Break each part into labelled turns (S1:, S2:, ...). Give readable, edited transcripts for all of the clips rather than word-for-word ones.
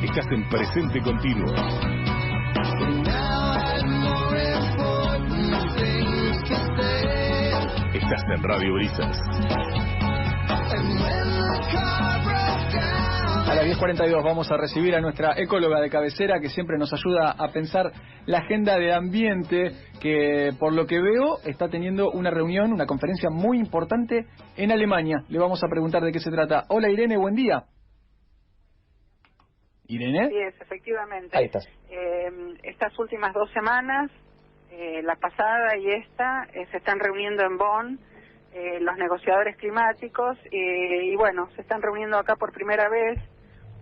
S1: Estás en presente continuo. Estás en Radio Brisas.
S2: A las 10:42 vamos a recibir a nuestra ecóloga de cabecera que siempre nos ayuda a pensar la agenda de ambiente, que por lo que veo está teniendo una reunión, una conferencia muy importante en Alemania. Le vamos a preguntar de qué se trata. Hola Irene, buen día. ¿Irene?
S3: Sí, efectivamente.
S2: Ahí estás.
S3: Estas últimas 2 semanas, la pasada y esta, se están reuniendo en Bonn los negociadores climáticos y bueno, se están reuniendo acá por primera vez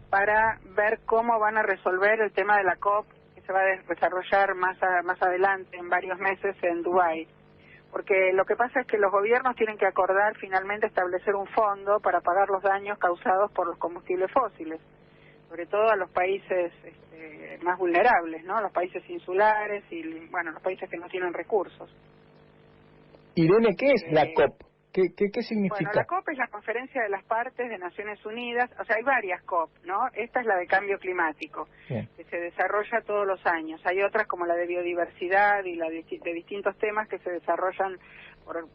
S3: para ver cómo van a resolver el tema de la COP que se va a desarrollar más adelante, en varios meses, en Dubái. Porque lo que pasa es que los gobiernos tienen que acordar finalmente establecer un fondo para pagar los daños causados por los combustibles fósiles, sobre todo a los países más vulnerables, ¿no? Los países insulares y, bueno, los países que no tienen recursos.
S2: Irene, ¿qué es la COP? ¿Qué significa?
S3: Bueno, la COP es la Conferencia de las Partes de Naciones Unidas, o sea, hay varias COP, ¿no? Esta es la de cambio climático,
S2: Bien,
S3: que se desarrolla todos los años. Hay otras como la de biodiversidad y la de distintos temas que se desarrollan por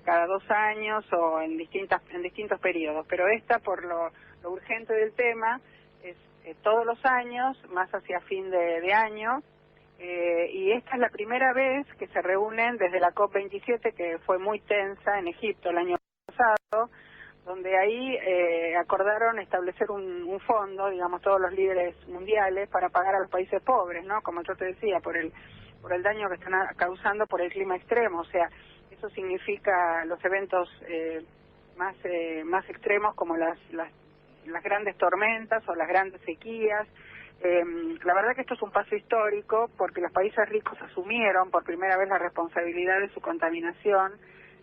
S3: cada 2 años o en distintos periodos. Pero esta, por lo urgente del tema, es todos los años, más hacia fin de año. Y esta es la primera vez que se reúnen desde la COP27, que fue muy tensa en Egipto el año pasado, donde ahí acordaron establecer un fondo, digamos, todos los líderes mundiales, para pagar a los países pobres, ¿no? Como yo te decía, por el daño que están causando por el clima extremo. O sea, eso significa los eventos más extremos, como las grandes tormentas o las grandes sequías. La verdad que esto es un paso histórico porque los países ricos asumieron por primera vez la responsabilidad de su contaminación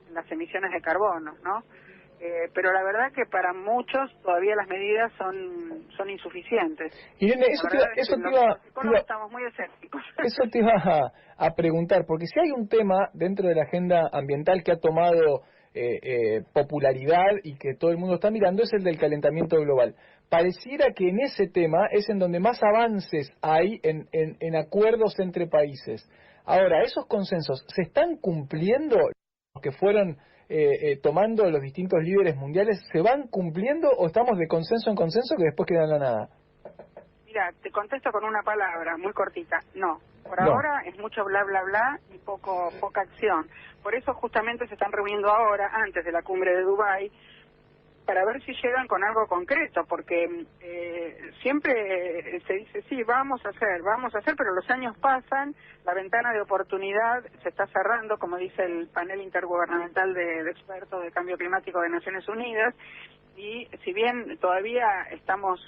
S3: en las emisiones de carbono, ¿no? Pero la verdad que para muchos todavía las medidas son insuficientes.
S2: Irene,
S3: Estamos muy escépticos.
S2: Eso te iba a preguntar, porque si hay un tema dentro de la agenda ambiental que ha tomado popularidad y que todo el mundo está mirando, es el del calentamiento global. Pareciera que en ese tema es en donde más avances hay en acuerdos entre países. Ahora, ¿esos consensos se están cumpliendo? Los que fueron tomando los distintos líderes mundiales, ¿se van cumpliendo o estamos de consenso en consenso que después queda en la nada?
S3: Mira, te contesto con una palabra muy cortita: no. Por
S2: No.
S3: ahora es mucho bla bla bla y poca acción. Por eso justamente se están reuniendo ahora, antes de la cumbre de Dubái, para ver si llegan con algo concreto, porque siempre se dice, sí, vamos a hacer, pero los años pasan, la ventana de oportunidad se está cerrando, como dice el panel intergubernamental de expertos de cambio climático de Naciones Unidas, y si bien todavía estamos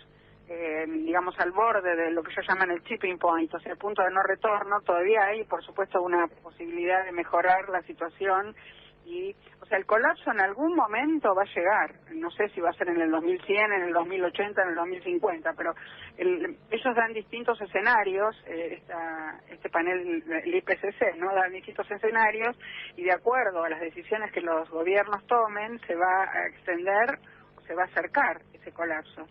S3: digamos, al borde de lo que ellos llaman el tipping point, o sea, el punto de no retorno, todavía hay, por supuesto, una posibilidad de mejorar la situación y, o sea, el colapso en algún momento va a llegar. No sé si va a ser en el 2100, en el 2080, en el 2050, pero ellos dan distintos escenarios, este panel, el IPCC, ¿no? Dan distintos escenarios y de acuerdo a las decisiones que los gobiernos tomen, se va a extender o se va a acercar ese colapso.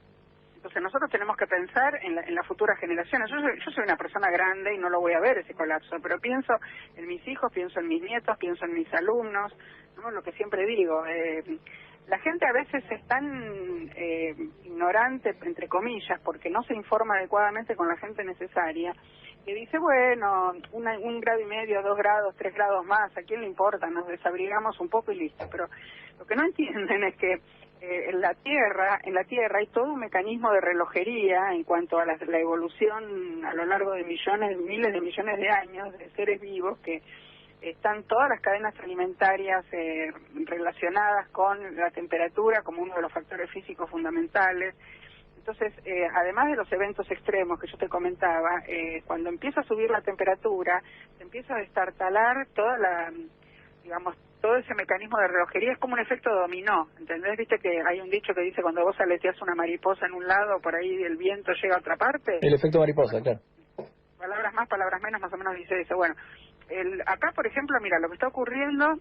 S3: Entonces nosotros tenemos que pensar en las futuras generaciones. Yo soy una persona grande y no lo voy a ver ese colapso, pero pienso en mis hijos, pienso en mis nietos, pienso en mis alumnos, ¿no? Lo que siempre digo, la gente a veces es tan ignorante, entre comillas, porque no se informa adecuadamente con la gente necesaria, que dice, bueno, 1,5 grados, 2 grados, 3 grados más, ¿a quién le importa? Nos desabrigamos un poco y listo. Pero lo que no entienden es que en la Tierra hay todo un mecanismo de relojería en cuanto a la evolución a lo largo de miles de millones de años de seres vivos, que están todas las cadenas alimentarias relacionadas con la temperatura como uno de los factores físicos fundamentales. Entonces, además de los eventos extremos que yo te comentaba, cuando empieza a subir la temperatura, se empieza a destartalar todo ese mecanismo de relojería. Es como un efecto dominó, ¿entendés? Viste que hay un dicho que dice, cuando vos aleteás una mariposa en un lado, por ahí el viento llega a otra parte.
S2: El efecto mariposa, claro.
S3: Palabras más, palabras menos, más o menos dice eso. Bueno, acá, por ejemplo, mira, lo que está ocurriendo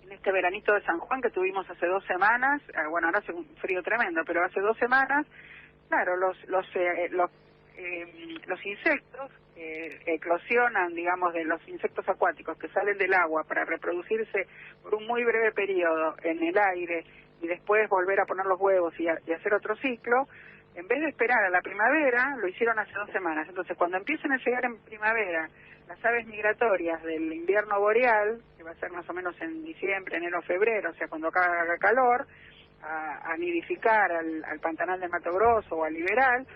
S3: en este veranito de San Juan que tuvimos hace 2 semanas, bueno, ahora hace un frío tremendo, pero hace 2 semanas, claro, los los insectos eclosionan, digamos, de los insectos acuáticos que salen del agua para reproducirse por un muy breve periodo en el aire y después volver a poner los huevos y hacer otro ciclo, en vez de esperar a la primavera, lo hicieron hace 2 semanas. Entonces, cuando empiecen a llegar en primavera las aves migratorias del invierno boreal, que va a ser más o menos en diciembre, enero, febrero, o sea, cuando haga calor, a nidificar al Pantanal de Mato Grosso o a Liberal,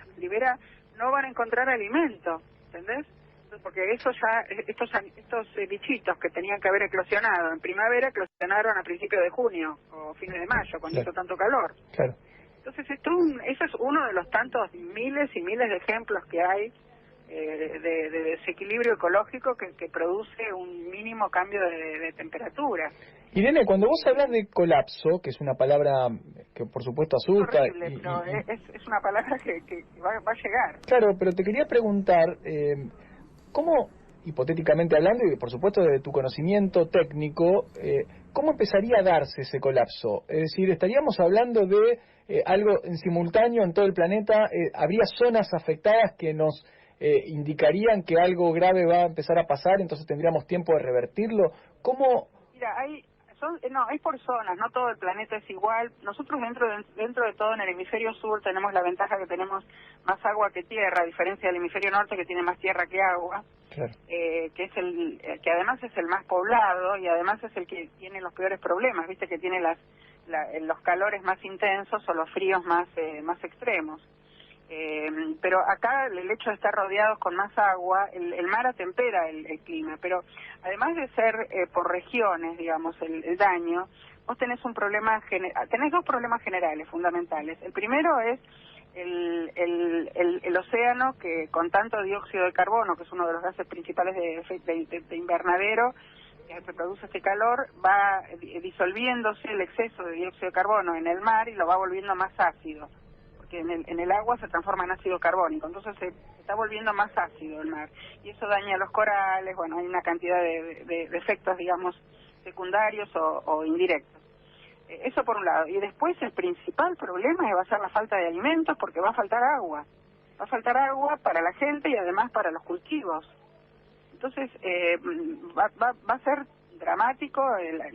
S3: no van a encontrar alimento, ¿entendés? Porque estos bichitos que tenían que haber eclosionado en primavera, eclosionaron a principios de junio o fines de mayo, cuando hizo tanto calor.
S2: Claro.
S3: Entonces, eso es uno de los tantos miles y miles de ejemplos que hay de desequilibrio ecológico que produce un mínimo cambio de temperatura.
S2: Irene, cuando vos hablas de colapso, que es una palabra que por supuesto asusta...
S3: Es horrible, pero es una palabra que va a llegar.
S2: Claro, pero te quería preguntar, ¿cómo, hipotéticamente hablando, y por supuesto desde tu conocimiento técnico, cómo empezaría a darse ese colapso? Es decir, ¿estaríamos hablando de algo en simultáneo en todo el planeta? ¿Habría zonas afectadas que nos indicarían que algo grave va a empezar a pasar, entonces tendríamos tiempo de revertirlo? ¿Cómo...?
S3: Mira, es por zonas, no todo el planeta es igual. Nosotros dentro de todo en el hemisferio sur tenemos la ventaja que tenemos más agua que tierra, a diferencia del hemisferio norte que tiene más tierra que agua,
S2: Claro.
S3: Que además es el más poblado y además es el que tiene los peores problemas, viste que tiene los calores más intensos o los fríos más extremos. Pero acá el hecho de estar rodeados con más agua, el mar atempera el clima, pero además de ser por regiones, digamos, el daño, vos tenés tenés 2 problemas generales fundamentales. El primero es el océano, que con tanto dióxido de carbono, que es uno de los gases principales de invernadero que produce este calor, va disolviéndose el exceso de dióxido de carbono en el mar y lo va volviendo más ácido. Que en el agua se transforma en ácido carbónico, entonces se está volviendo más ácido el mar, y eso daña los corales. Bueno, hay una cantidad de efectos, digamos, secundarios o indirectos. Eso por un lado. Y después el principal problema va a ser la falta de alimentos, porque va a faltar agua. Va a faltar agua para la gente y además para los cultivos. Entonces, va a ser dramático,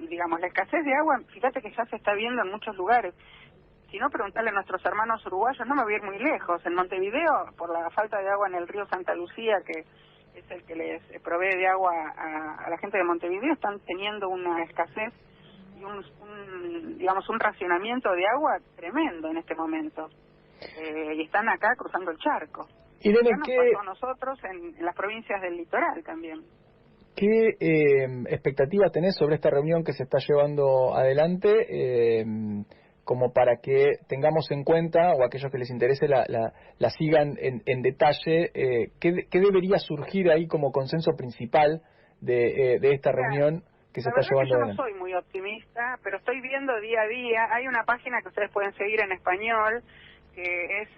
S3: digamos, la escasez de agua. Fíjate que ya se está viendo en muchos lugares. Si no, preguntarle a nuestros hermanos uruguayos, no me voy a ir muy lejos. En Montevideo, por la falta de agua en el río Santa Lucía, que es el que les provee de agua a la gente de Montevideo, están teniendo una escasez y un racionamiento de agua tremendo en este momento. Y están acá cruzando el charco.
S2: Irene,
S3: ya nos pasó a nosotros en las provincias del litoral también.
S2: ¿Qué expectativa tenés sobre esta reunión que se está llevando adelante? Como para que tengamos en cuenta, o aquellos que les interese la sigan en detalle, ¿qué debería surgir ahí como consenso principal de esta reunión que se está llevando adelante?
S3: Yo no soy muy optimista, pero estoy viendo día a día. Hay una página que ustedes pueden seguir en español, que es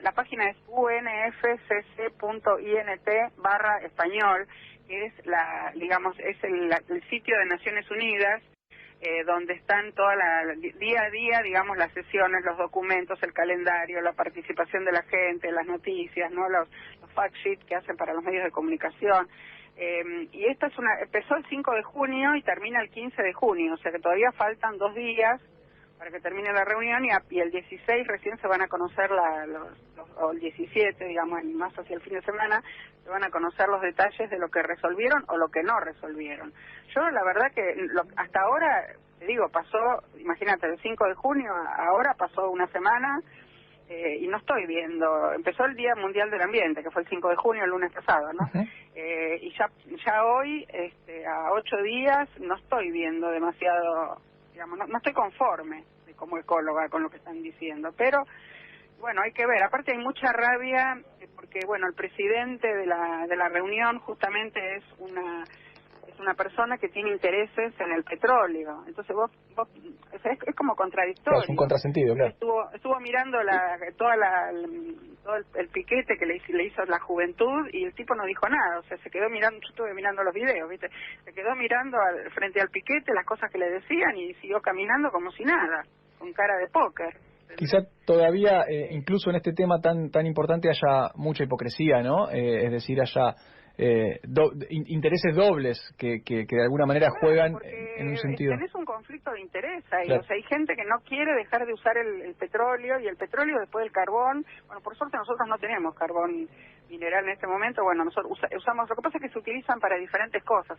S3: la página es unfcc.int/español, que es el sitio de Naciones Unidas, donde están día a día, digamos, las sesiones, los documentos, el calendario, la participación de la gente, las noticias, no los fact sheets que hacen para los medios de comunicación. Y esta empezó el 5 de junio y termina el 15 de junio, o sea que todavía faltan 2 días para que termine la reunión, y el 16 recién se van a conocer o el 17, digamos, más hacia el fin de semana, se van a conocer los detalles de lo que resolvieron o lo que no resolvieron. Yo la verdad que hasta ahora, te digo, pasó, imagínate, del 5 de junio a ahora pasó una semana, y no estoy viendo, empezó el Día Mundial del Ambiente, que fue el 5 de junio, el lunes pasado, ¿no?
S2: Uh-huh.
S3: Y ya hoy, a 8 días, no estoy viendo demasiado, digamos, no estoy conforme como ecóloga con lo que están diciendo, pero bueno, hay que ver. Aparte hay mucha rabia porque, bueno, el presidente de la reunión justamente es una persona que tiene intereses en el petróleo. Entonces es como contradictorio.
S2: Claro, es un contrasentido, claro.
S3: Estuvo mirando todo el piquete que le hizo la juventud, y el tipo no dijo nada. O sea, se quedó mirando. Yo estuve mirando los videos, ¿viste? Se quedó mirando frente al piquete las cosas que le decían y siguió caminando como si nada, con cara de póker.
S2: Quizá todavía, incluso en este tema tan importante, haya mucha hipocresía, ¿no? Es decir, haya intereses dobles que de alguna manera juegan en un sentido.
S3: Tenés un conflicto de interés ahí,
S2: claro.
S3: O sea, hay gente que no quiere dejar de usar el petróleo, y el petróleo después del carbón. Bueno, por suerte nosotros no tenemos carbón mineral en este momento. Bueno, nosotros usamos, lo que pasa es que se utilizan para diferentes cosas,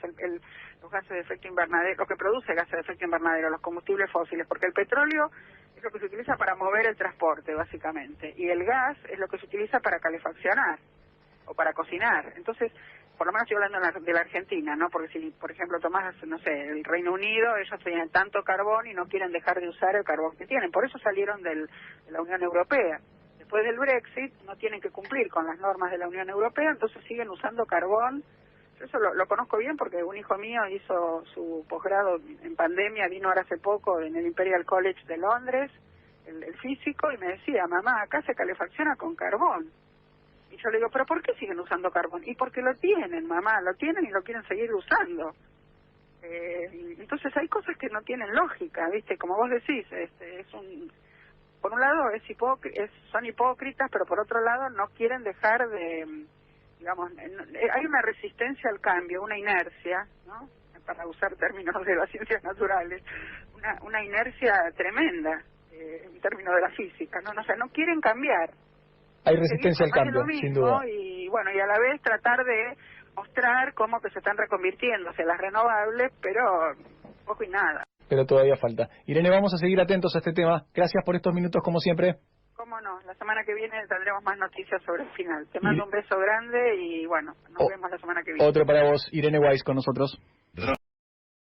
S3: los gases de efecto invernadero, lo que produce gases de efecto invernadero, los combustibles fósiles, porque el petróleo es lo que se utiliza para mover el transporte, básicamente, y el gas es lo que se utiliza para calefaccionar o para cocinar. Entonces, por lo menos estoy hablando de la Argentina, ¿no? Porque si, por ejemplo, tomás, no sé, el Reino Unido, ellos tienen tanto carbón y no quieren dejar de usar el carbón que tienen. Por eso salieron de la Unión Europea. Después del Brexit no tienen que cumplir con las normas de la Unión Europea, entonces siguen usando carbón. Yo eso lo conozco bien porque un hijo mío hizo su posgrado en pandemia, vino ahora hace poco en el Imperial College de Londres, el físico, y me decía, mamá, acá se calefacciona con carbón. Y yo le digo, ¿pero por qué siguen usando carbón? Y porque lo tienen, mamá, lo tienen y lo quieren seguir usando. Entonces hay cosas que no tienen lógica, ¿viste? Como vos decís, por un lado son hipócritas, pero por otro lado no quieren dejar de, digamos, hay una resistencia al cambio, una inercia, ¿no? Para usar términos de las ciencias naturales, una inercia tremenda en términos de la física, ¿no? O sea, no quieren cambiar.
S2: Hay resistencia al cambio, sin duda.
S3: Y bueno, y a la vez tratar de mostrar cómo que se están reconvirtiendo hacia las renovables, pero poco y nada.
S2: Pero todavía falta. Irene, vamos a seguir atentos a este tema. Gracias por estos minutos, como siempre.
S3: Cómo no, la semana que viene tendremos más noticias sobre el final. Te mando un beso grande y bueno, nos vemos la semana que viene.
S2: Otro para vos, Irene Weiss con nosotros.